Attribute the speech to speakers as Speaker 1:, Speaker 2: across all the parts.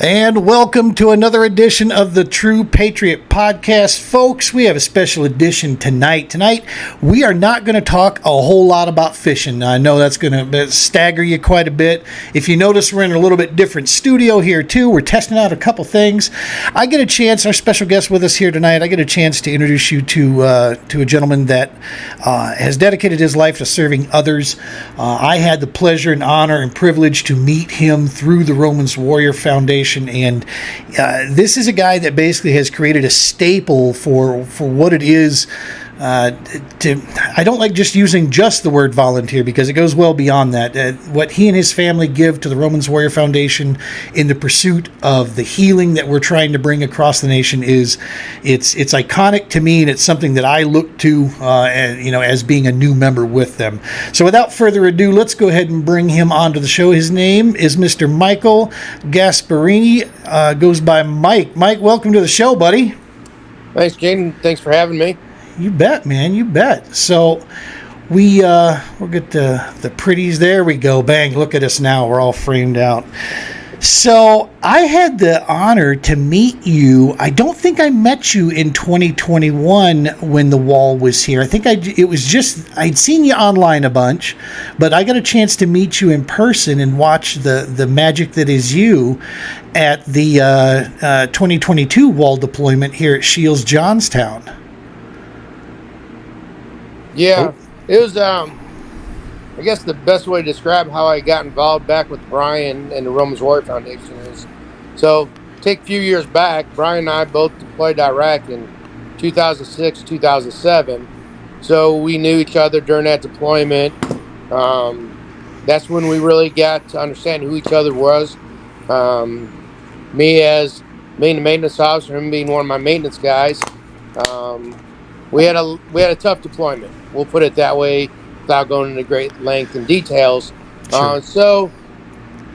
Speaker 1: And welcome to another edition of the True Patriot Podcast. Folks, we have a special edition tonight. Tonight, we are not going to talk a whole lot about fishing. I know that's going to stagger you quite a bit. If you notice, we're in a little bit different studio here, too. We're testing out a couple things. I get a chance, our special guest with us here tonight, I get a chance to introduce you to a gentleman that has dedicated his life to serving others. I had the pleasure and honor and privilege to meet him through the Romans Warrior Foundation. And this is a guy that basically has created a staple for what it is. I don't like just using just the word volunteer because it goes well beyond that. What he and his family give to the Romans Warrior Foundation in the pursuit of the healing that we're trying to bring across the nation it's iconic to me, and it's something that I look to as being a new member with them. So without further ado, let's go ahead and bring him onto the show. His name is Mr. Michael Gasperini, goes by Mike. Mike, welcome to the show, buddy.
Speaker 2: Thanks, Jaden. Thanks for having me.
Speaker 1: You bet, man. You bet. So we'll get the pretties. There we go. Bang. Look at us now. We're all framed out. So I had the honor to meet you. I don't think I met you in 2021 when the wall was here. I think I'd seen you online a bunch, but I got a chance to meet you in person and watch the magic that is you at the 2022 wall deployment here at Shields Johnstown.
Speaker 2: Yeah, It was, I guess the best way to describe how I got involved back with Brian and the Romans Warrior Foundation is, so take a few years back, Brian and I both deployed to Iraq in 2006, 2007. So we knew each other during that deployment. That's when we really got to understand who each other was. Me as being the maintenance officer, him being one of my maintenance guys. We had a tough deployment. We'll put it that way without going into great length and details. Sure. So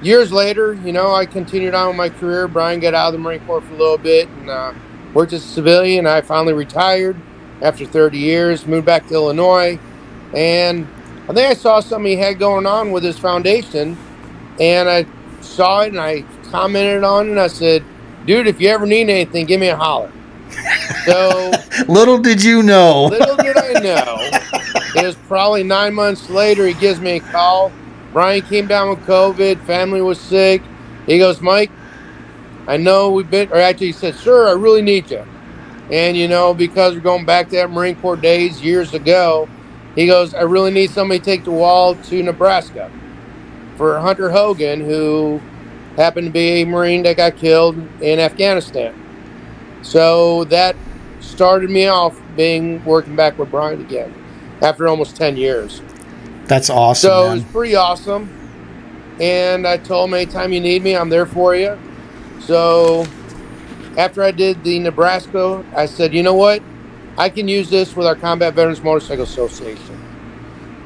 Speaker 2: years later, I continued on with my career. Brian got out of the Marine Corps for a little bit and worked as a civilian. I finally retired after 30 years, moved back to Illinois. And I think I saw something he had going on with his foundation. And I saw it and I commented on it and I said, dude, if you ever need anything, give me a holler. So
Speaker 1: little did you know.
Speaker 2: Little did I know. It was probably 9 months later, he gives me a call. Brian came down with COVID, family was sick. He goes, Mike, I know he said, sir, I really need you. And, because we're going back to that Marine Corps days years ago, he goes, I really need somebody to take the wall to Nebraska for Hunter Hogan, who happened to be a Marine that got killed in Afghanistan. So that started me off working back with Brian again after almost 10 years.
Speaker 1: That's awesome.
Speaker 2: So
Speaker 1: man.
Speaker 2: It was pretty awesome. And I told him, anytime you need me, I'm there for you. So after I did the Nebraska, I said, you know what? I can use this with our Combat Veterans Motorcycle Association.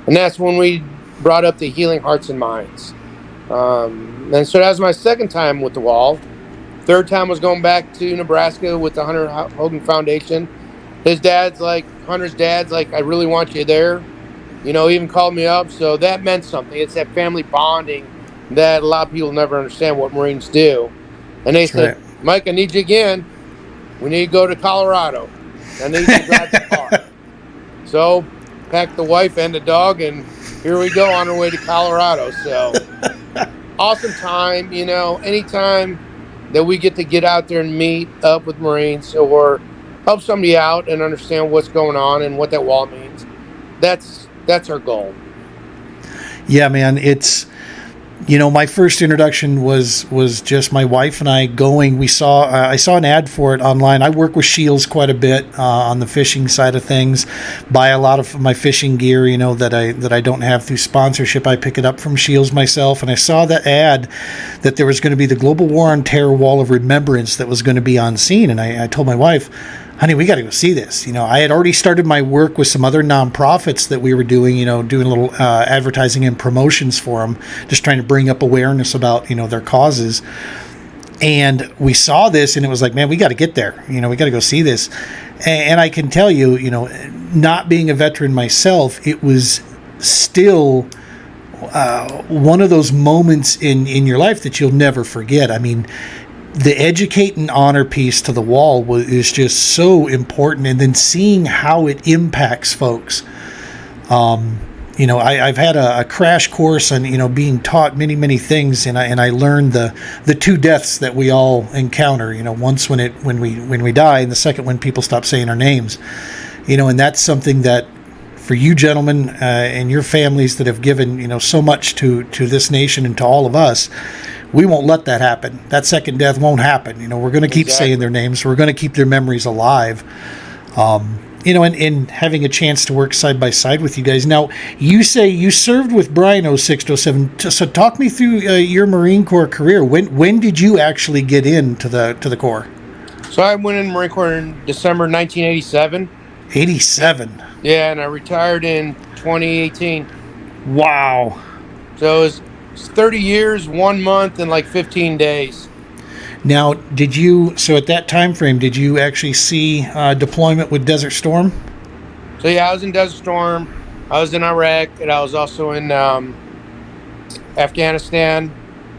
Speaker 2: And that's when we brought up the Healing Hearts and Minds. And so that was my second time with the wall. Third time was going back to Nebraska with the Hunter Hogan Foundation. Hunter's dad's like, I really want you there. He even called me up. So that meant something. It's that family bonding that a lot of people never understand what Marines do. And they said, right. Mike, I need you again. We need to go to Colorado. I need you to drive the car. So packed the wife and the dog, and here we go on our way to Colorado. So awesome time. Anytime that we get out there and meet up with Marines or help somebody out and understand what's going on and what that wall means. That's our goal.
Speaker 1: Yeah, man. It's, my first introduction was just my wife and I going. I saw an ad for it online. I work with Shields quite a bit on the fishing side of things. Buy a lot of my fishing gear, that I don't have through sponsorship. I pick it up from Shields myself. And I saw that ad that there was going to be the Global War on Terror Wall of Remembrance that was going to be on scene. And I told my wife, honey, we got to go see this. I had already started my work with some other nonprofits that we were doing a little advertising and promotions for them, just trying to bring up awareness about, their causes. And we saw this and it was like, man, we got to get there. We got to go see this. And I can tell you, not being a veteran myself, it was still one of those moments in your life that you'll never forget. I mean, the educate and honor piece to the wall is just so important, and then seeing how it impacts folks. I've had a crash course on being taught many things, and I learned the two deaths that we all encounter. Once when we die, and the second when people stop saying our names. And that's something that, for you gentlemen and your families that have given so much to this nation and to all of us, we won't let that happen. That second death won't happen. We're going to keep saying their names. We're going to keep their memories alive. And having a chance to work side by side with you guys. Now, you say you served with Brian 06 to 07. So talk me through your Marine Corps career. When did you actually get into the Corps?
Speaker 2: So I went in the Marine Corps in December 1987.
Speaker 1: 87.
Speaker 2: Yeah, and I retired in 2018.
Speaker 1: Wow.
Speaker 2: So it was 30 years, 1 month, and like 15 days.
Speaker 1: Now, so at that time frame, did you actually see deployment with Desert Storm?
Speaker 2: So yeah, I was in Desert Storm, I was in Iraq, and I was also in Afghanistan.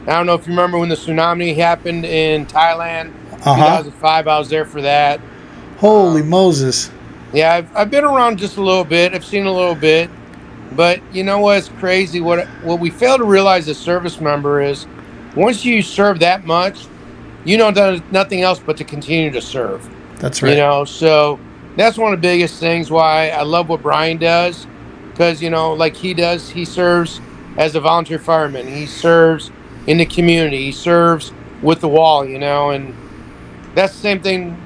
Speaker 2: I don't know if you remember when the tsunami happened in Thailand, 2005, I was there for that.
Speaker 1: Holy Moses.
Speaker 2: Yeah, I've been around just a little bit, I've seen a little bit, but you know what's crazy? What we fail to realize as service member is, once you serve that much, nothing else but to continue to serve.
Speaker 1: That's right.
Speaker 2: So that's one of the biggest things why I love what Brian does, because like he does, he serves as a volunteer fireman, he serves in the community, he serves with the wall, and that's the same thing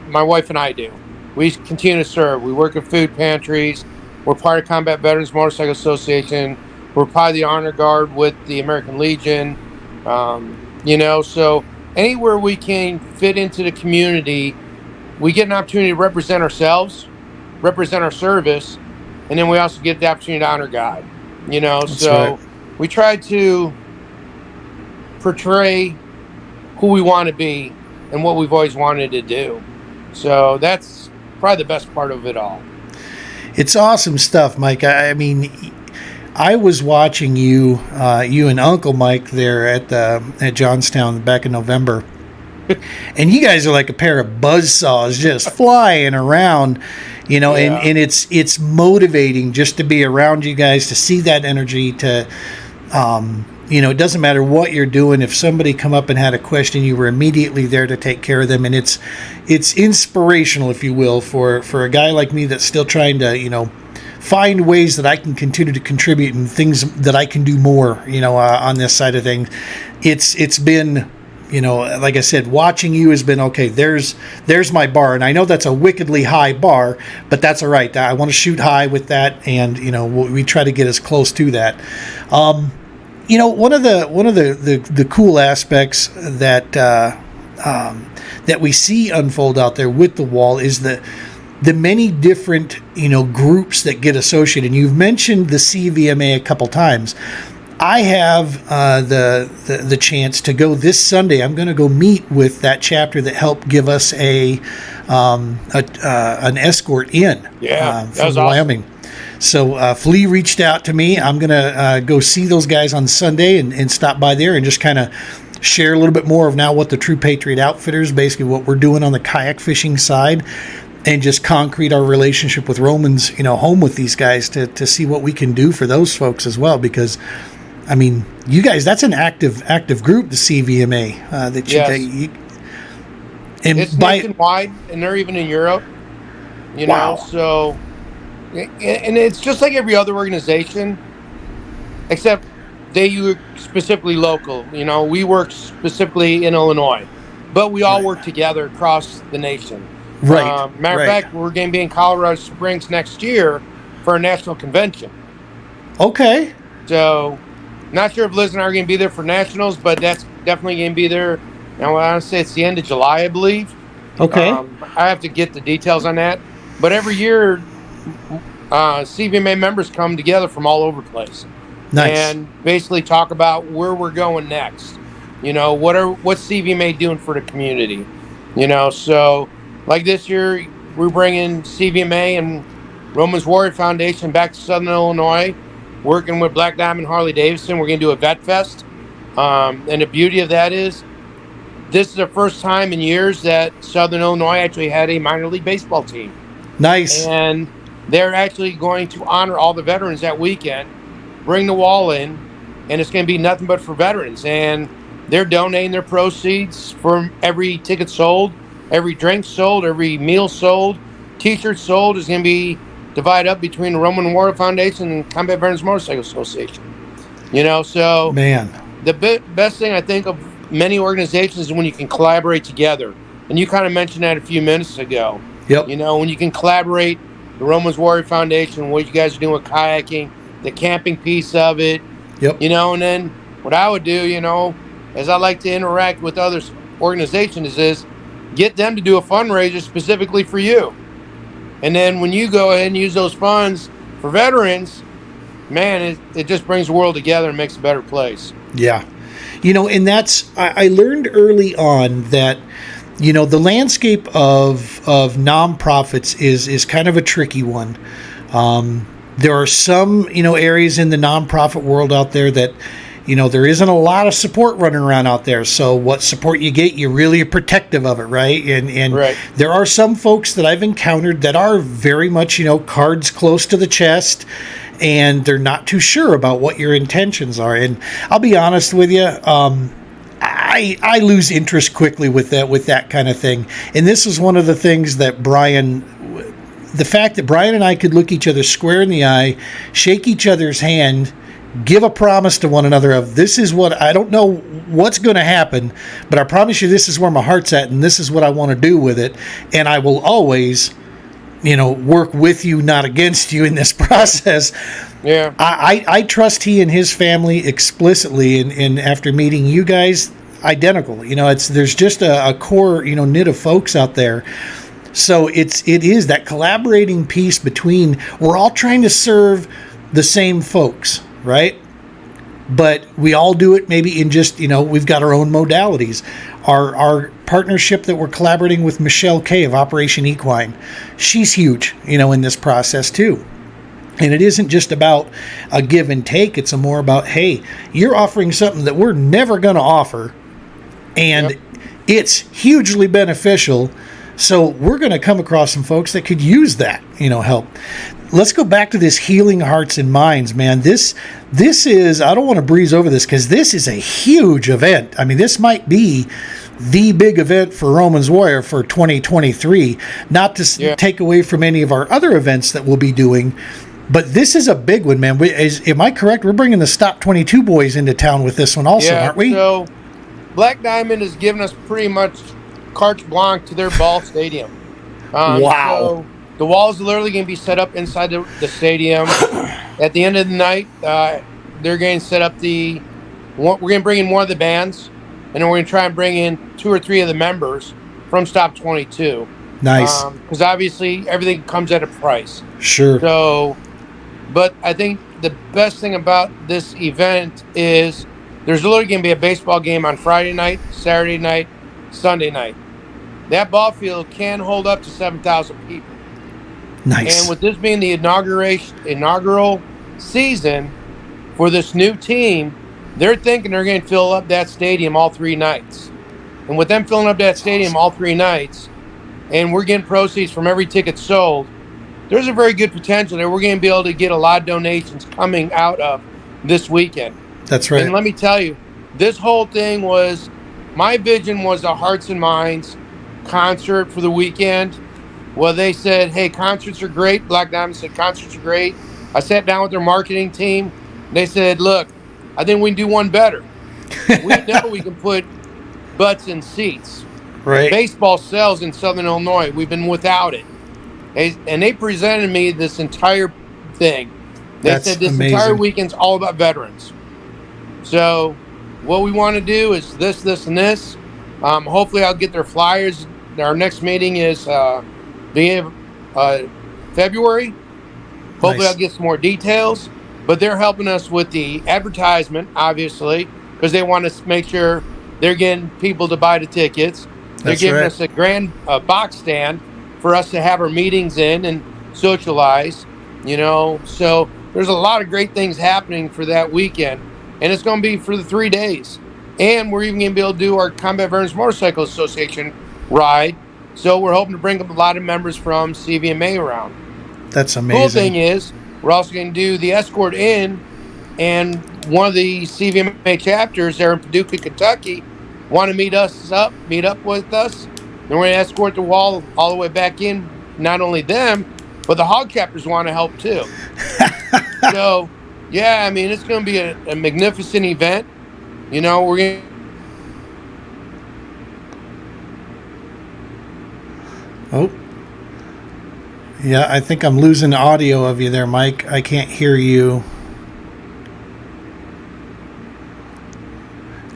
Speaker 2: my wife and I do. We continue to serve. We work at food pantries, we're part of Combat Veterans Motorcycle Association, we're part of the Honor Guard with the American Legion, so anywhere we can fit into the community, we get an opportunity to represent ourselves, represent our service, and then we also get the opportunity to honor God.
Speaker 1: That's
Speaker 2: so
Speaker 1: right.
Speaker 2: We try to portray who we want to be and what we've always wanted to do. So that's probably the best part of it all.
Speaker 1: It's awesome stuff, Mike. I mean, I was watching you and Uncle Mike there at Johnstown back in November, and you guys are like a pair of buzzsaws just flying around,
Speaker 2: Yeah.
Speaker 1: and it's motivating just to be around you guys, to see that energy, to it doesn't matter what you're doing. If somebody come up and had a question, you were immediately there to take care of them, and it's inspirational, if you will, for a guy like me that's still trying to find ways that I can continue to contribute and things that I can do more, on this side of things. It's been, like I said, watching you has been, okay, there's my bar. And I know that's a wickedly high bar, but that's all right. I want to shoot high with that. And, we try to get as close to that. One of the cool aspects that we see unfold out there with the wall is the many different groups that get associated. And you've mentioned the CVMA a couple times. I have the chance to go this Sunday. I'm going to go meet with that chapter that helped give us an escort in from Wyoming. Awesome. So Flea reached out to me. I'm going to go see those guys on Sunday and stop by there and just kind of share a little bit more of now what the True Patriot Outfitters, basically what we're doing on the kayak fishing side, and just concrete our relationship with Romans, home with these guys to see what we can do for those folks as well. Because, I mean, you guys, that's an active group, the CVMA, that you and
Speaker 2: it's nationwide, and they're even in Europe,
Speaker 1: Wow.
Speaker 2: So, and it's just like every other organization, except they specifically local. We work specifically in Illinois, but we all work together across the nation.
Speaker 1: Right.
Speaker 2: Matter of fact, we're going to be in Colorado Springs next year for a national convention.
Speaker 1: Okay.
Speaker 2: So, not sure if Liz and I are going to be there for nationals, but that's definitely going to be there. Now, I want to say it's the end of July, I believe.
Speaker 1: Okay.
Speaker 2: I have to get the details on that. But every year, CVMA members come together from all over the place.
Speaker 1: Nice.
Speaker 2: And basically talk about where we're going next. What's CVMA doing for the community? So like this year, we're bringing CVMA and Romans Warrior Foundation back to Southern Illinois, working with Black Diamond Harley Davidson. We're going to do a Vet Fest. And the beauty of that is this is the first time in years that Southern Illinois actually had a minor league baseball team.
Speaker 1: Nice.
Speaker 2: And they're actually going to honor all the veterans that weekend, bring the wall in, and it's going to be nothing but for veterans. And they're donating their proceeds from every ticket sold, every drink sold, every meal sold, t-shirt sold is going to be divided up between the Roman Memorial Foundation and Combat Veterans Motorcycle Association. So
Speaker 1: Man.
Speaker 2: the best thing I think of many organizations is when you can collaborate together. And you kind of mentioned that a few minutes ago.
Speaker 1: Yep.
Speaker 2: When you can collaborate, the Romans Warrior Foundation, what you guys are doing with kayaking, the camping piece of it.
Speaker 1: Yep.
Speaker 2: And then what I would do, as I like to interact with other organizations is get them to do a fundraiser specifically for you. And then when you go ahead and use those funds for veterans, man, it just brings the world together and makes a better place.
Speaker 1: Yeah. And that's, I learned early on that, the landscape of nonprofits is kind of a tricky one. There are some, areas in the nonprofit world out there that, there isn't a lot of support running around out there. So what support you get, you're really protective of it, right? And
Speaker 2: right.
Speaker 1: There are some folks that I've encountered that are very much, cards close to the chest, and they're not too sure about what your intentions are. And I'll be honest with you, I lose interest quickly with that kind of thing. And this is one of the things that the fact that Brian and I could look each other square in the eye, shake each other's hand, give a promise to one another of, this is what, I don't know what's going to happen, but I promise you this is where my heart's at and this is what I want to do with it. And I will always, work with you, not against you in this process.
Speaker 2: Yeah.
Speaker 1: I trust he and his family explicitly, and after meeting you guys, identical. There's just a core, knit of folks out there. So it is that collaborating piece between, we're all trying to serve the same folks, right? But we all do it maybe in just, we've got our own modalities. Our partnership that we're collaborating with Michelle Kay of Operation Equine, she's huge, in this process too. And it isn't just about a give and take. It's more about, hey, you're offering something that we're never going to offer, and it's hugely beneficial. So we're going to come across some folks that could use that, help. Let's go back to this Healing Hearts and Minds, man. This is, I don't want to breeze over this because this is a huge event. I mean, this might be the big event for Romans Warrior for 2023. Not to take away from any of our other events that we'll be doing, but this is a big one, man. Am I correct? We're bringing the Stop 22 boys into town with this one also, aren't we?
Speaker 2: So Black Diamond has given us pretty much carte blanche to their ball stadium.
Speaker 1: Wow.
Speaker 2: So the wall is literally going to be set up inside the stadium. At the end of the night, they're going to set up we're going to bring in one of the bands, and then we're going to try and bring in 2 or 3 of the members from Stop 22.
Speaker 1: Nice.
Speaker 2: Because obviously everything comes at a price.
Speaker 1: Sure.
Speaker 2: So, but I think the best thing about this event is there's literally going to be a baseball game on Friday night, Saturday night, Sunday night. That ball field can hold up to 7,000 people.
Speaker 1: Nice.
Speaker 2: And with this being the inaugural season for this new team, they're thinking they're going to fill up that stadium all 3 nights. And with them filling up that stadium all 3 nights, and we're getting proceeds from every ticket sold, there's a very good potential that we're going to be able to get a lot of donations coming out of this weekend.
Speaker 1: That's right.
Speaker 2: And let me tell you, this whole thing my vision was a Hearts and Minds concert for the weekend. Well, they said, hey, concerts are great. Black Diamond said concerts are great. I sat down with their marketing team. They said, look, I think we can do one better. We know we can put butts in seats.
Speaker 1: Right.
Speaker 2: Baseball sells in Southern Illinois. We've been without it. And they presented me this entire thing. They said this
Speaker 1: amazing.
Speaker 2: Entire weekend's all about veterans. So what we want to do is this, and this. Hopefully I'll get their flyers. Our next meeting is beginning of February. Hopefully
Speaker 1: Nice.
Speaker 2: I'll get some more details. But they're helping us with the advertisement, obviously, because they want to make sure they're getting people to buy the tickets. They're giving us a grand box stand for us to have our meetings in and socialize, So there's a lot of great things happening for that weekend. And it's going to be for the 3 days. And we're even going to be able to do our Combat Veterans Motorcycle Association ride. So we're hoping to bring a lot of members from CVMA around.
Speaker 1: That's amazing.
Speaker 2: Cool thing is, we're also going to do the escort in, and one of the CVMA chapters there in Paducah, Kentucky, want to meet up with us. Then we're going to escort the wall all the way back in. Not only them, but the hog chapters want to help too. So, yeah, I mean, it's going to be a magnificent event. You know, we're going to...
Speaker 1: Oh. Yeah, I think I'm losing audio of you there, Mike. I can't hear you.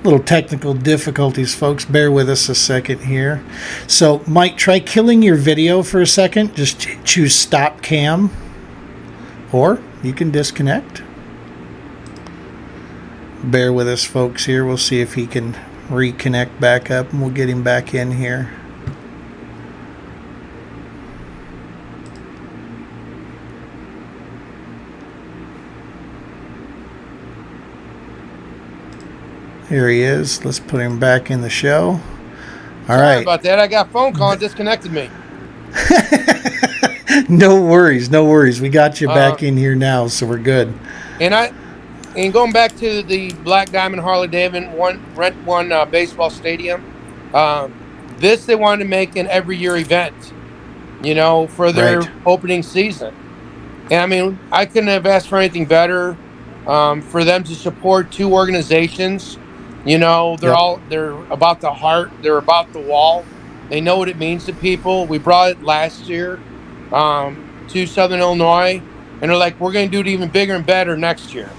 Speaker 1: Little technical difficulties, folks. Bear with us a second here. So, Mike, try killing your video for a second. Just choose stop cam. Or you can disconnect. Bear with us, folks, here. We'll see if he can reconnect back up, and we'll get him back in here. Here he is. Let's put him back in the show. All right.
Speaker 2: Sorry about that. I got a phone call and disconnected me.
Speaker 1: No worries. No worries. We got you back in here now, so we're good.
Speaker 2: And going back to the Black Diamond Harley Davidson Rent One baseball stadium, this they wanted to make an every year event, you know, for their opening season. And I mean, I couldn't have asked for anything better for them to support two organizations. You know, they're about the heart, they're about the wall. They know what it means to people. We brought it last year to Southern Illinois, and they're like, we're going to do it even bigger and better next year.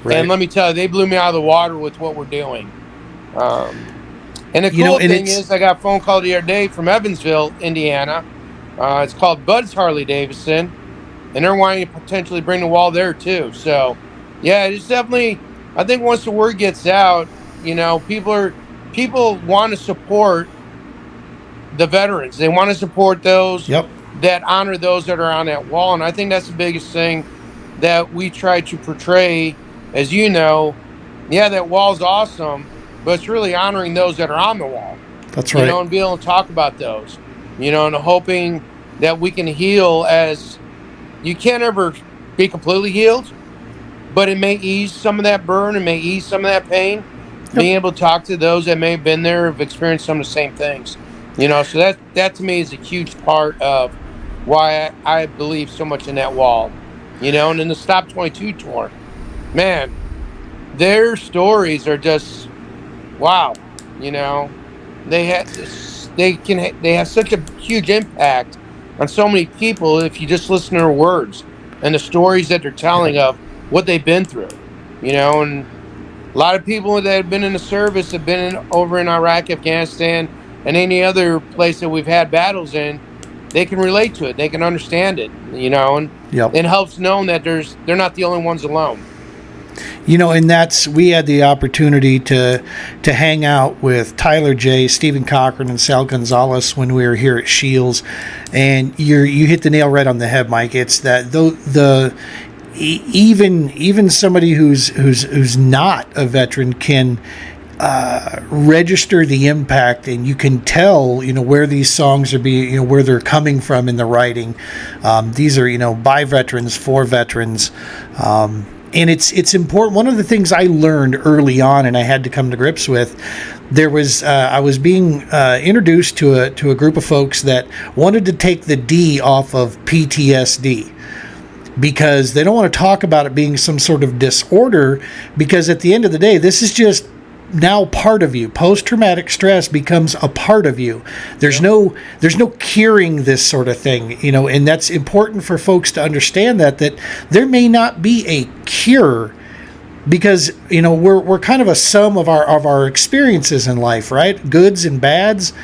Speaker 2: Right. And let me tell you, they blew me out of the water with what we're doing. And the cool thing is, I got a phone call the other day from Evansville, Indiana. It's called Bud's Harley Davidson, and they're wanting to potentially bring the wall there too. So, yeah, it's definitely. I think once the word gets out, you know, people want to support the veterans. They want to support those that honor those that are on that wall, and I think that's the biggest thing that we try to portray. As you know, yeah, that wall's awesome, but it's really honoring those that are on the wall.
Speaker 1: That's right.
Speaker 2: You know, and be able to talk about those, you know, and hoping that we can heal. As you can't ever be completely healed, but it may ease some of that burn, it may ease some of that pain. Being able to talk to those that may have been there, have experienced some of the same things, you know. So that to me is a huge part of why I believe so much in that wall, you know. And in the Stop 22 tour, man, their stories are just wow, you know. They have such a huge impact on so many people if you just listen to their words and the stories that they're telling of what they've been through, you know. And a lot of people that have been in the service have been over in Iraq, Afghanistan, and any other place that we've had battles in. They can relate to it. They can understand it, you know, and it helps knowing that they're not the only ones alone.
Speaker 1: You know, and we had the opportunity to hang out with Tyler J, Stephen Cochran, and Sal Gonzalez when we were here at Shields, and you hit the nail right on the head, Mike. It's that even somebody who's not a veteran can register the impact, and you can tell, you know, where these songs are being, you know, where they're coming from in the writing. These are, you know, by veterans, for veterans. And it's important. One of the things I learned early on, and I had to come to grips with, I was being introduced to a group of folks that wanted to take the D off of PTSD, because they don't want to talk about it being some sort of disorder, because at the end of the day, this is just now part of you. Post-traumatic stress becomes a part of you. There's no curing this sort of thing, you know, and that's important for folks to understand that there may not be a cure, because, you know, we're kind of a sum of our experiences in life, right? Goods and bads,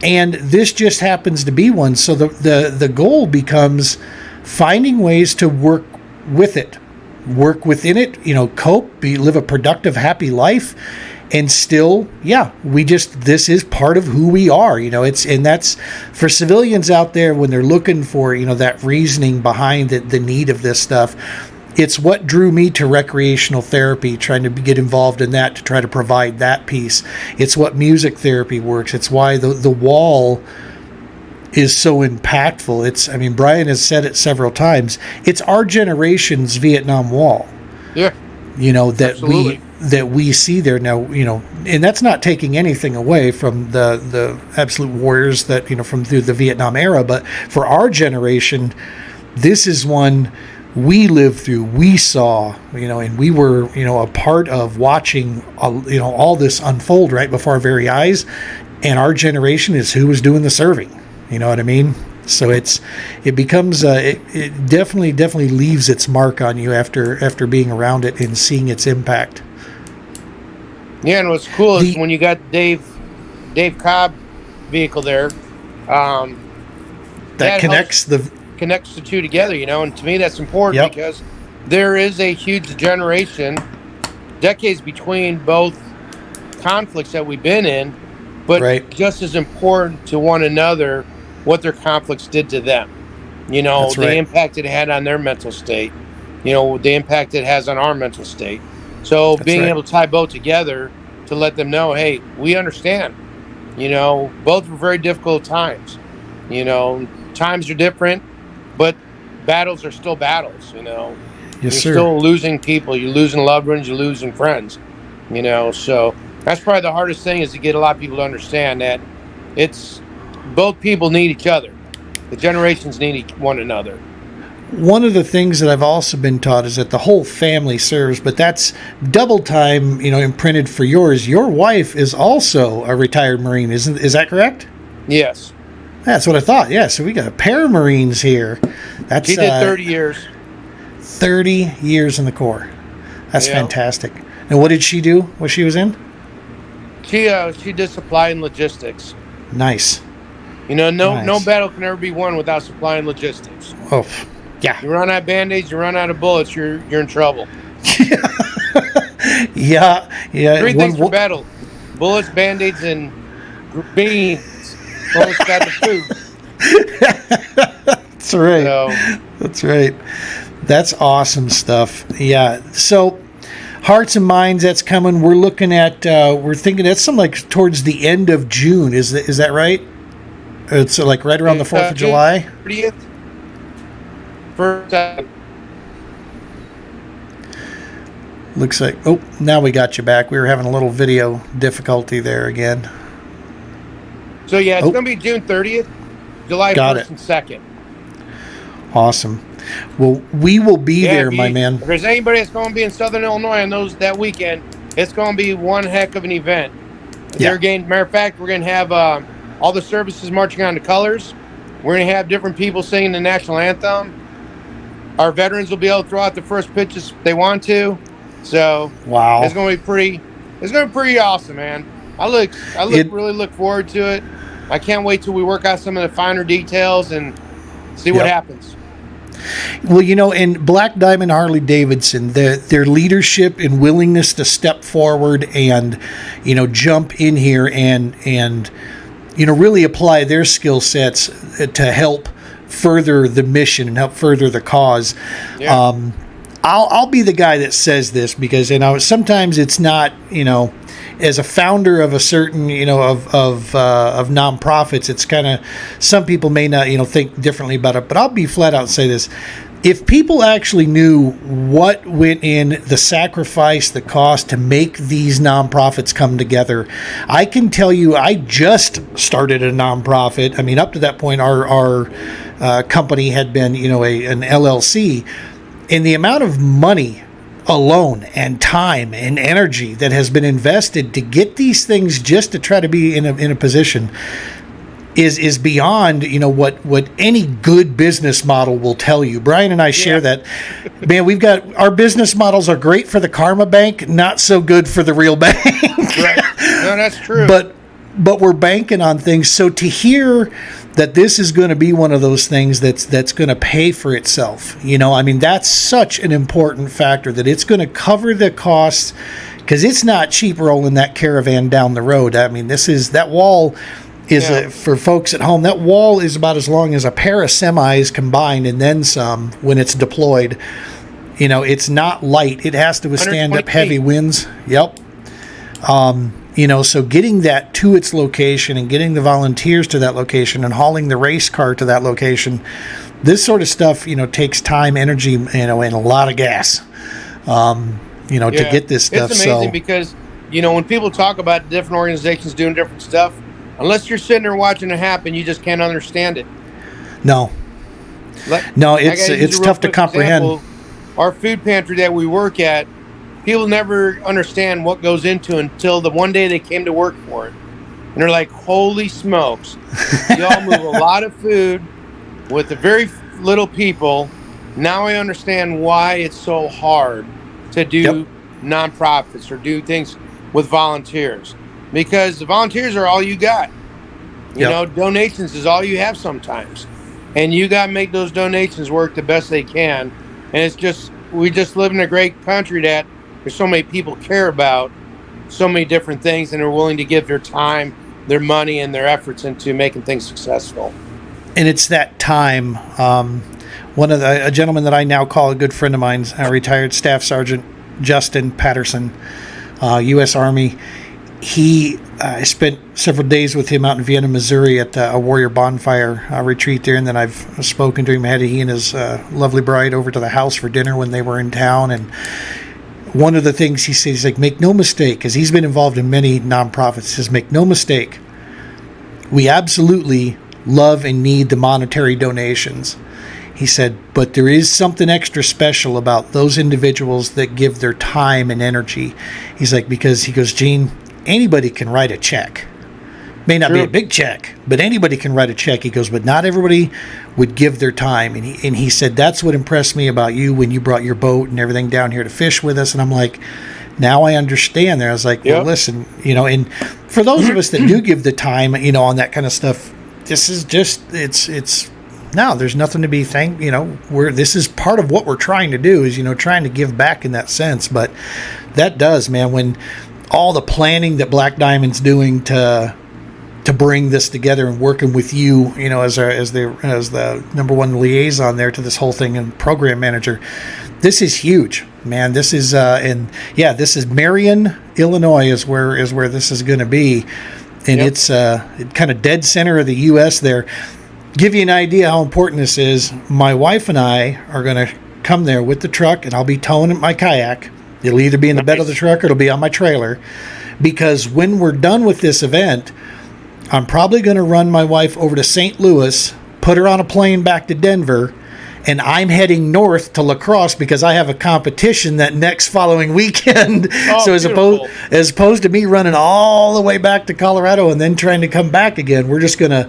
Speaker 1: and this just happens to be one. So the goal becomes finding ways to work with it, work within it, you know, cope, live a productive, happy life. And still, this is part of who we are, you know. And that's for civilians out there when they're looking for, you know, that reasoning behind the need of this stuff. It's what drew me to recreational therapy, trying to get involved in that, to try to provide that piece. It's what music therapy works. It's why the wall is so impactful. I mean, Brian has said it several times. It's our generation's Vietnam Wall.
Speaker 2: Yeah.
Speaker 1: That we see there now, and that's not taking anything away from the absolute warriors that, from through the Vietnam era, but for our generation, this is one we lived through, we saw, and we were, a part of watching, all this unfold right before our very eyes. And our generation is who was doing the serving. You know what I mean? So it becomes, it definitely leaves its mark on you after being around it and seeing its impact.
Speaker 2: Yeah, and what's cool is when you got Dave Cobb vehicle there, that connects the two together, and to me that's important because there is a huge generation, decades between both conflicts that we've been in, but just as important to one another, what their conflicts did to them, the impact it had on their mental state, the impact it has on our mental state. So being able to tie both together to let them know, hey, we understand, both were very difficult times, times are different, but battles are still battles, you're still losing people, you're losing loved ones, you're losing friends, so that's probably the hardest thing, is to get a lot of people to understand that it's both people need each other. The generations need one another.
Speaker 1: One of the things that I've also been taught is that the whole family serves, but that's double time, imprinted for yours. Your wife is also a retired Marine, is that correct?
Speaker 2: Yes.
Speaker 1: That's what I thought. Yeah, so we got a pair of Marines here.
Speaker 2: She did 30 years.
Speaker 1: 30 years in the Corps. That's fantastic. And what did she do? What she was in?
Speaker 2: She did supply and logistics.
Speaker 1: Nice.
Speaker 2: No battle can ever be won without supply and logistics.
Speaker 1: Oh, yeah.
Speaker 2: You run out of Band-Aids, you run out of bullets, you're in trouble.
Speaker 1: Yeah.
Speaker 2: Three things for battle: bullets, Band-Aids, and beans. Almost got the food.
Speaker 1: That's right. That's right. That's awesome stuff. Yeah. So, Hearts and Minds, that's coming. We're looking at. We're thinking that's something like towards the end of June. Is that right? It's like right around the 4th of July.
Speaker 2: 30th. First.
Speaker 1: Looks like. Oh, now we got you back. We were having a little video difficulty there again.
Speaker 2: So yeah, it's going to be June 30th, July 1st and 2nd.
Speaker 1: Awesome. Well, we will be there, my man.
Speaker 2: If there's anybody that's going to be in Southern Illinois on that weekend, it's going to be one heck of an event. Matter of fact, we're going to have all the services marching on the colors. We're going to have different people singing the national anthem. Our veterans will be able to throw out the first pitches if they want to. So it's going to be pretty. It's going to be pretty awesome, man. I really look forward to it. I can't wait till we work out some of the finer details and see what happens.
Speaker 1: Well, and Black Diamond Harley Davidson, their leadership and willingness to step forward and, jump in here and really apply their skill sets to help further the mission and help further the cause. Yeah. I'll be the guy that says this because, sometimes it's not, as a founder of a certain, of nonprofits, it's kind of, some people may not, think differently about it, but I'll be flat out and say this. If people actually knew what went in, the sacrifice, the cost to make these nonprofits come together, I can tell you, I just started a nonprofit. I mean, up to that point, our company had been, an LLC, and the amount of money alone and time and energy that has been invested to get these things just to try to be in a position is beyond what any good business model will tell you. Brian and I share that. Man, we've got our business models are great for the Karma Bank, not so good for the real bank.
Speaker 2: Right. No, that's true.
Speaker 1: But we're banking on things. So to hear that this is going to be one of those things that's going to pay for itself, that's such an important factor, that it's going to cover the costs, because it's not cheap rolling that caravan down the road. I mean, that wall is for folks at home. That wall is about as long as a pair of semis combined and then some when it's deployed. It's not light. It has to withstand up
Speaker 2: 120
Speaker 1: heavy
Speaker 2: feet.
Speaker 1: winds. Yep. So getting that to its location and getting the volunteers to that location and hauling the race car to that location, this sort of stuff, takes time, energy, and a lot of gas, to get this stuff.
Speaker 2: It's amazing because, when people talk about different organizations doing different stuff, unless you're sitting there watching it happen, you just can't understand it.
Speaker 1: No, it's tough to comprehend.
Speaker 2: Example, our food pantry that we work at, people never understand what goes into until the one day they came to work for it. And they're like, holy smokes. Y'all move a lot of food with the very little people. Now I understand why it's so hard to do nonprofits or do things with volunteers. Because the volunteers are all you got. Donations is all you have sometimes. And you got to make those donations work the best they can. And we just live in a great country that there's so many people care about so many different things and are willing to give their time, their money, and their efforts into making things successful.
Speaker 1: And it's that time. A gentleman that I now call a good friend of mine, retired Staff Sergeant Justin Patterson, U.S. Army. I spent several days with him out in Vienna, Missouri at a warrior bonfire retreat there, and then I've spoken to him. He and his lovely bride over to the house for dinner when they were in town, and one of the things he says, he's like, make no mistake, because he's been involved in many nonprofits, he says, make no mistake, we absolutely love and need the monetary donations. He said, but there is something extra special about those individuals that give their time and energy. He's like, because he goes, Gene, anybody can write a check. May not be a big check, but anybody can write a check. He goes, but not everybody would give their time. And he said, that's what impressed me about you when you brought your boat and everything down here to fish with us. And I'm like, now I understand there. I was like, well, listen, and for those of us that do give the time, on that kind of stuff, this is just, there's nothing to be this is part of what we're trying to do is, trying to give back in that sense. But that does, man, when all the planning that Black Diamond's doing to bring this together and working with you, as the number one liaison there to this whole thing and program manager, this is huge, man. This is this is Marion, Illinois is where this is going to be, and it's kind of dead center of the U.S. there. Give you an idea how important this is. My wife and I are going to come there with the truck, and I'll be towing my kayak. It'll either be in the bed of the truck or it'll be on my trailer, because when we're done with this event, I'm probably going to run my wife over to St. Louis, put her on a plane back to Denver, and I'm heading north to La Crosse because I have a competition that next following weekend. So as opposed to me running all the way back to Colorado and then trying to come back again, we're just going to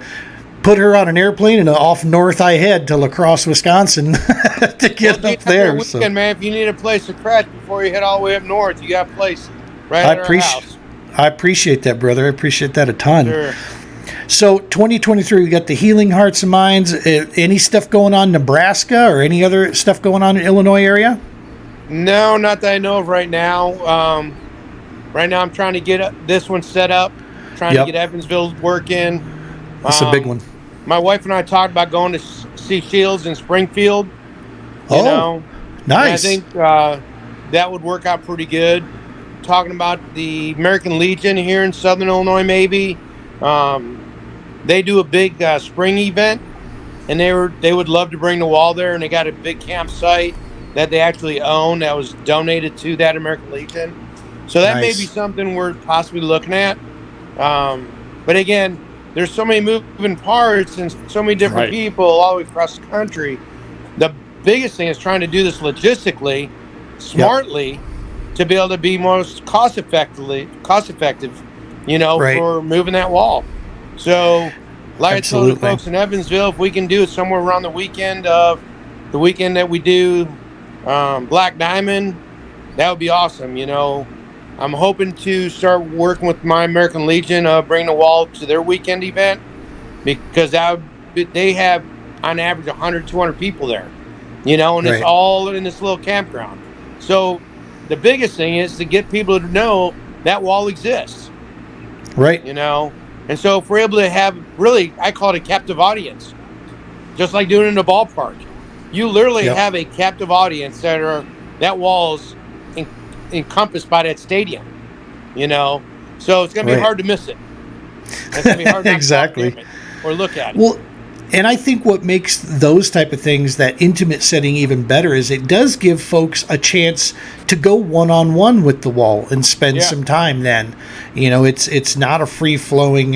Speaker 1: put her on an airplane and off north I head to La Crosse, Wisconsin to get up there.
Speaker 2: Weekend, man, if you need a place to crash before you head all the way up north, you got a place right at our house.
Speaker 1: I appreciate that, brother. I appreciate that a ton.
Speaker 2: Sure.
Speaker 1: So 2023, we got the Healing Hearts and Minds. Any stuff going on in Nebraska or any other stuff going on in Illinois area?
Speaker 2: No, not that I know of right now. Right now I'm trying to get this one set up, trying to get Evansville working.
Speaker 1: That's a big one.
Speaker 2: My wife and I talked about going to see Shields in Springfield.
Speaker 1: Nice.
Speaker 2: And I think that would work out pretty good. Talking about the American Legion here in Southern Illinois, maybe. They do a big spring event, and they would love to bring the wall there, and they got a big campsite that they actually own that was donated to that American Legion. So that may be something we're possibly looking at. But again, there's so many moving parts and so many different people all the way across the country. The biggest thing is trying to do this logistically, smartly, to be able to be most cost effective, for moving that wall. So, like I told the folks in Evansville, if we can do it somewhere around the weekend that we do Black Diamond, that would be awesome. I'm hoping to start working with my American Legion, bring the wall to their weekend event, because they have on average 100, 200 people there, and it's all in this little campground. So the biggest thing is to get people to know that wall exists.
Speaker 1: Right.
Speaker 2: And so if we're able to have, really, I call it a captive audience, just like doing it in a ballpark. You literally have a captive audience that are that wall's encompassed by that stadium, you know? So it's going to be hard to miss it. It's going to be hard not
Speaker 1: exactly.
Speaker 2: to walk near it or look at it.
Speaker 1: Well, and I think what makes those type of things, that intimate setting, even better is it does give folks a chance to go one-on-one with the wall and spend some time then. You know, it's not a free-flowing,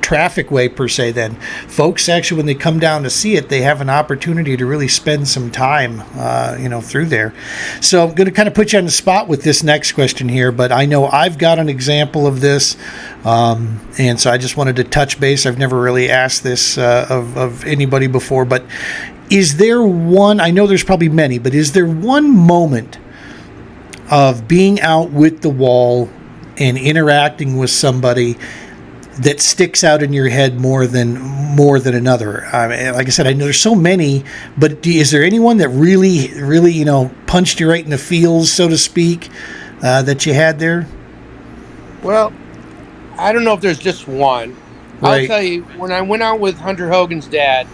Speaker 1: traffic way per se then. Folks actually, when they come down to see it, they have an opportunity to really spend some time, through there. So I'm going to kind of put you on the spot with this next question here, but I know I've got an example of this, and so I just wanted to touch base. I've never really asked this of anybody before, but is there one, I know there's probably many, but is there one moment of being out with the wall and interacting with somebody that sticks out in your head more than another? I mean, like I said, I know there's so many, but is there anyone that really, punched you right in the feels, so to speak, that you had there?
Speaker 2: Well, I don't know if there's just one. I'll tell you, when I went out with Hunter Hogan's dad,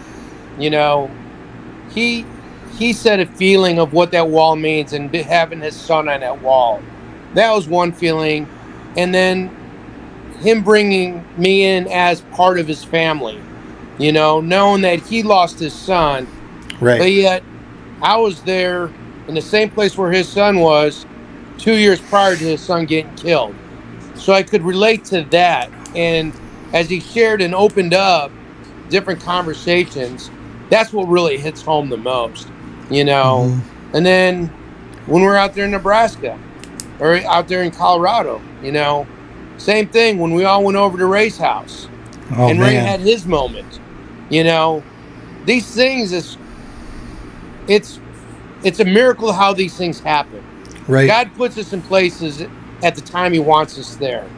Speaker 2: he said a feeling of what that wall means and having his son on that wall. That was one feeling. And then him bringing me in as part of his family, knowing that he lost his son.
Speaker 1: Right.
Speaker 2: But yet I was there in the same place where his son was 2 years prior to his son getting killed. So I could relate to that. And as he shared and opened up different conversations, that's what really hits home the most, Mm-hmm. And then when we're out there in Nebraska or out there in Colorado, same thing when we all went over to Ray's house and Ray had his moment, these things it's a miracle how these things happen.
Speaker 1: Right.
Speaker 2: God puts us in places at the time he wants us there.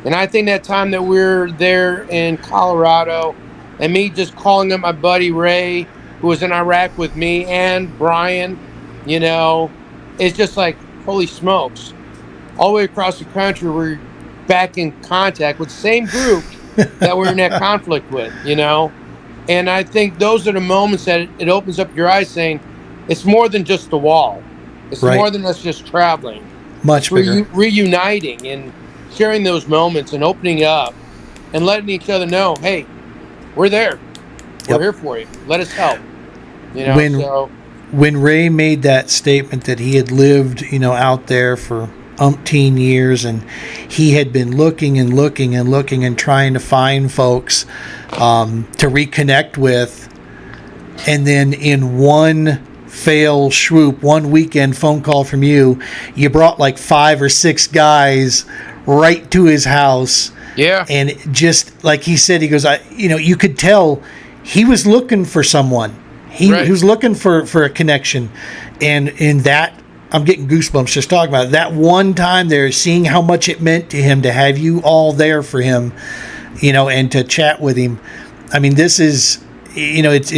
Speaker 2: And I think that time that we're there in Colorado and me just calling up my buddy Ray, who was in Iraq with me, and Brian, it's just like, holy smokes. All the way across the country, we're back in contact with the same group that we're in that conflict with, And I think those are the moments that it opens up your eyes saying, it's more than just the wall. It's more than us just traveling.
Speaker 1: Much bigger.
Speaker 2: Reuniting and sharing those moments and opening up and letting each other know, hey, we're there. We're here for you. Let us help.
Speaker 1: When Ray made that statement that he had lived, out there for umpteen years, and he had been looking and looking and looking and trying to find folks to reconnect with, and then in one fail swoop, one weekend phone call from you brought like 5 or 6 guys right to his house.
Speaker 2: Yeah.
Speaker 1: And just like he said, he goes, you could tell he was looking for someone. He was looking for a connection. And in that, I'm getting goosebumps just talking about it. That one time there, seeing how much it meant to him to have you all there for him, and to chat with him. I mean, this is, it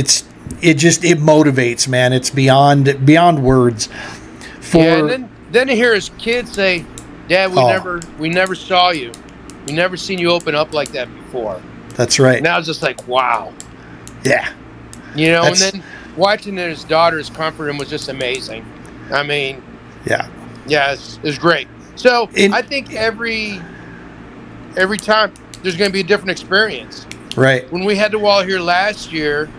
Speaker 1: motivates, man. It's beyond words.
Speaker 2: And then to hear his kids say, Dad, we never saw you. We never seen you open up like that before.
Speaker 1: That's right.
Speaker 2: And I was just like, wow.
Speaker 1: Yeah.
Speaker 2: And then watching his daughters comfort him was just amazing. I mean, yeah, it's great. So I think every time there's going to be a different experience.
Speaker 1: Right.
Speaker 2: When we had the wall here last year,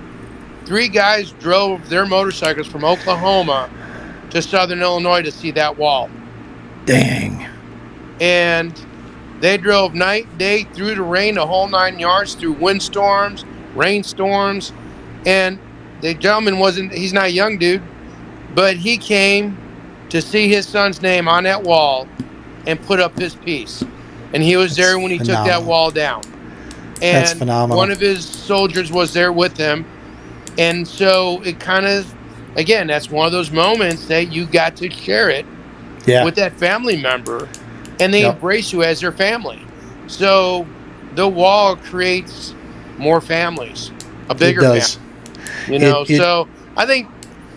Speaker 2: 3 guys drove their motorcycles from Oklahoma to Southern Illinois to see that wall.
Speaker 1: Dang.
Speaker 2: And they drove night, day, through the rain, the whole 9 yards, through windstorms, rainstorms. And the gentleman he's not a young dude, but he came to see his son's name on that wall and put up his piece. And he was there when he took that wall down. And
Speaker 1: that's phenomenal.
Speaker 2: One of his soldiers was there with him. And so it kind of, again, that's one of those moments that you got to share it with that family member, and they embrace you as their family. So the wall creates more families, a bigger family. So I think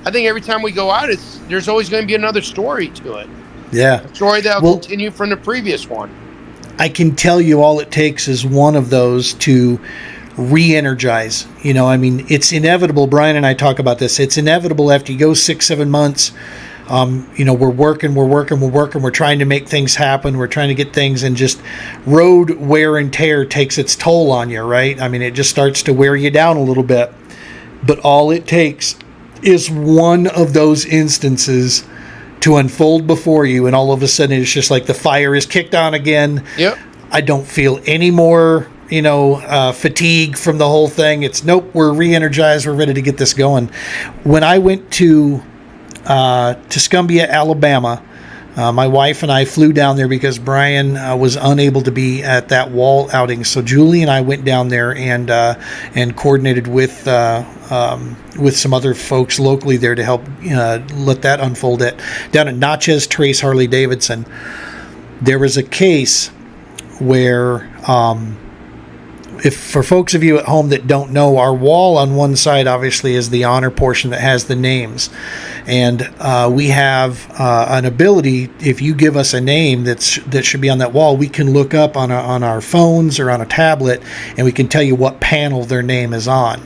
Speaker 2: every time we go out, there's always going to be another story to it.
Speaker 1: Yeah.
Speaker 2: A story that will continue from the previous one.
Speaker 1: I can tell you all it takes is one of those to re-energize. I mean, it's inevitable. Brian and I talk about this. It's inevitable after you go 6-7 months. We're working, we're trying to make things happen, we're trying to get things, and just road wear and tear takes its toll on you, right? I mean, it just starts to wear you down a little bit. But all it takes is one of those instances to unfold before you, and all of a sudden it's just like the fire is kicked on again.
Speaker 2: Yep.
Speaker 1: I don't feel any more fatigue from the whole thing. It's nope, we're re-energized, we're ready to get this going. When I went to Tuscumbia, Alabama, my wife and I flew down there because Brian was unable to be at that wall outing. So Julie and I went down there and coordinated with some other folks locally there to help let that unfold. Down at Natchez Trace Harley Davidson, there was a case where, if for folks of you at home that don't know, our wall on one side obviously is the honor portion that has the names, and we have an ability, if you give us a name that should be on that wall, we can look up on our phones or on a tablet, and we can tell you what panel their name is on.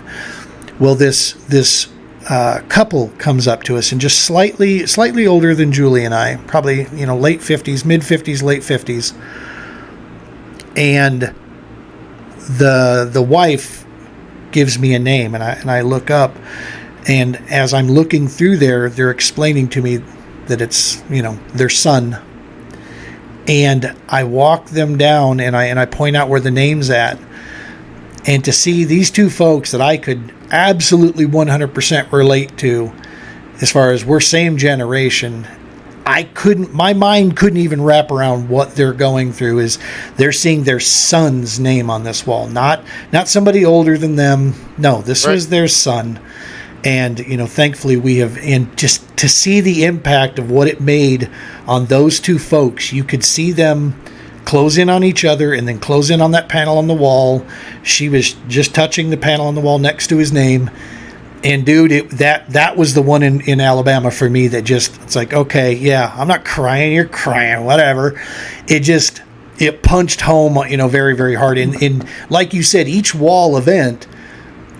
Speaker 1: Well, this couple comes up to us, and just slightly older than Julie and I, probably late 50s, mid 50s, late 50s, and the wife gives me a name, and I look up, and as I'm looking through there, they're explaining to me that it's their son, and I walk them down and I point out where the name's at, and to see these two folks that I could absolutely 100% relate to, as far as we're same generation, my mind couldn't even wrap around what they're going through. Is they're seeing their son's name on this wall, not somebody older than them. No, this right. was their son. And, thankfully we have, and just to see the impact of what it made on those two folks, you could see them close in on each other and then close in on that panel on the wall. She was just touching the panel on the wall next to his name. And dude, that was the one in Alabama for me that just, it's like, okay, yeah, I'm not crying, you're crying, whatever. It punched home, very, very hard. And like you said, each wall event,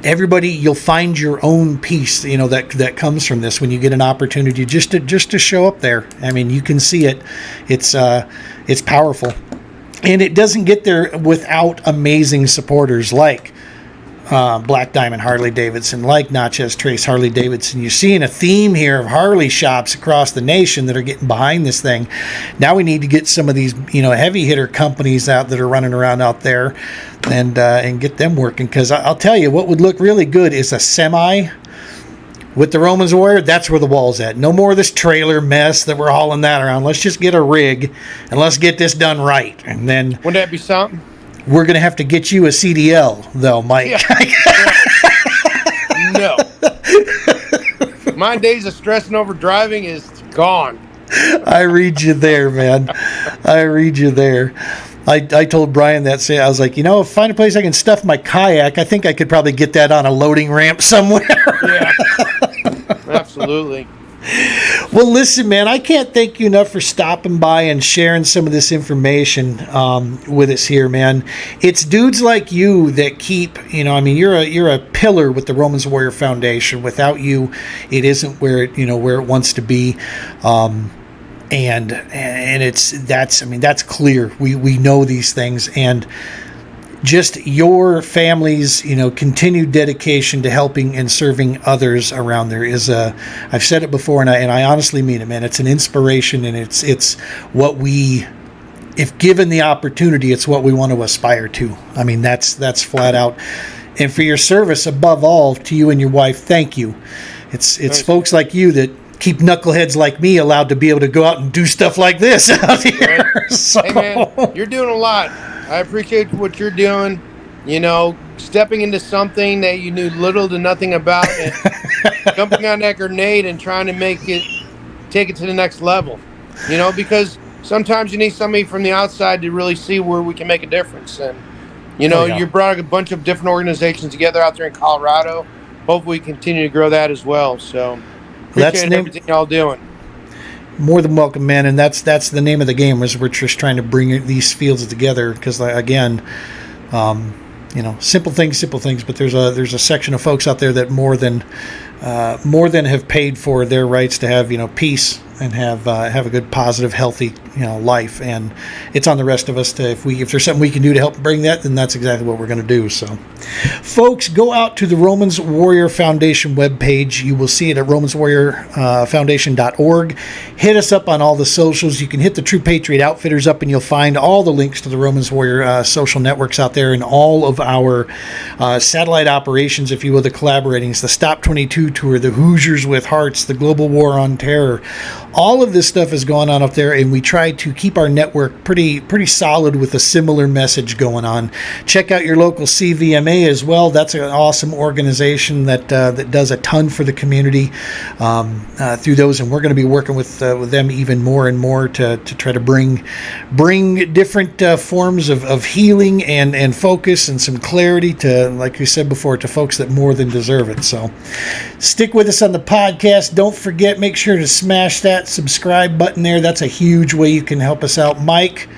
Speaker 1: everybody, you'll find your own piece, that comes from this when you get an opportunity just to show up there. I mean, you can see it. It's powerful. And it doesn't get there without amazing supporters like Black Diamond Harley Davidson, like Natchez Trace Harley Davidson. You're seeing a theme here of Harley shops across the nation that are getting behind this thing. Now we need to get some of these, heavy hitter companies out that are running around out there and get them working. Because I'll tell you, what would look really good is a semi with the Romans Warrior. That's where the wall's at. No more of this trailer mess that we're hauling that around. Let's just get a rig and let's get this done right. And then
Speaker 2: wouldn't that be something?
Speaker 1: We're going to have to get you a CDL, though, Mike.
Speaker 2: Yeah. No. My days of stressing over driving is gone.
Speaker 1: I read you there, man. I read you there. I told Brian that, I was like, find a place I can stuff my kayak. I think I could probably get that on a loading ramp somewhere.
Speaker 2: Yeah. Absolutely.
Speaker 1: Well, listen, man, I can't thank you enough for stopping by and sharing some of this information with us here, man. It's dudes like you that keep, you're a pillar with the Romans Warrior Foundation. Without you, it isn't where it wants to be. And that's clear. We know these things, and just your family's, continued dedication to helping and serving others around there is I've said it before, and I honestly mean it, man. It's an inspiration, and it's what we, if given the opportunity, it's what we want to aspire to. I mean, that's flat out. And for your service, above all, to you and your wife, thank you. It's folks like you that keep knuckleheads like me allowed to be able to go out and do stuff like this out here.
Speaker 2: Right.
Speaker 1: So.
Speaker 2: Hey, man, you're doing a lot. I appreciate what you're doing, stepping into something that you knew little to nothing about and jumping on that grenade and trying to take it to the next level, because sometimes you need somebody from the outside to really see where we can make a difference. And, you brought a bunch of different organizations together out there in Colorado. Hopefully we continue to grow that as well. So appreciate everything y'all doing.
Speaker 1: More than welcome, man, and that's the name of the game. Is we're just trying to bring these fields together because, again, simple things. But there's a section of folks out there that more than have paid for their rights to have peace and have a good, positive, healthy life. And it's on the rest of us to, if there's something we can do to help bring that, then that's exactly what we're going to do. So, folks, go out to the Romans Warrior Foundation webpage. You will see it at romanswarriorfoundation.org. Hit us up on all the socials. You can hit the True Patriot Outfitters up, and you'll find all the links to the Romans Warrior social networks out there, and all of our satellite operations, if you will, the collaboratings, the Stop 22 tour, the Hoosiers with Hearts, the Global War on Terror. All of this stuff is going on up there, and we try to keep our network pretty solid with a similar message going on. Check out your local CVMA as well. That's an awesome organization that does a ton for the community through those, and we're going to be working with them even more and more to try to bring different forms of healing and focus and some clarity to, like we said before, to folks that more than deserve it. So stick with us on the podcast. Don't forget, make sure to smash that subscribe button there. That's a huge way you can help us out. Mike,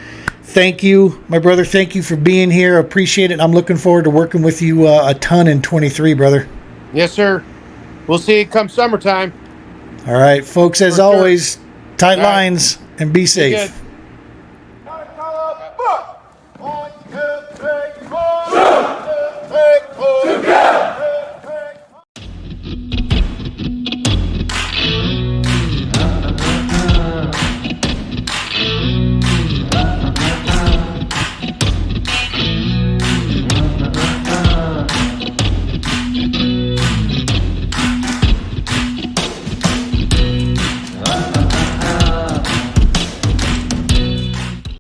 Speaker 1: thank you, my brother. Thank you for being here. Appreciate it. I'm looking forward to working with you a ton in 23, brother.
Speaker 2: Yes, sir. We'll see you come summertime.
Speaker 1: All right, folks, as always, tight lines and be safe.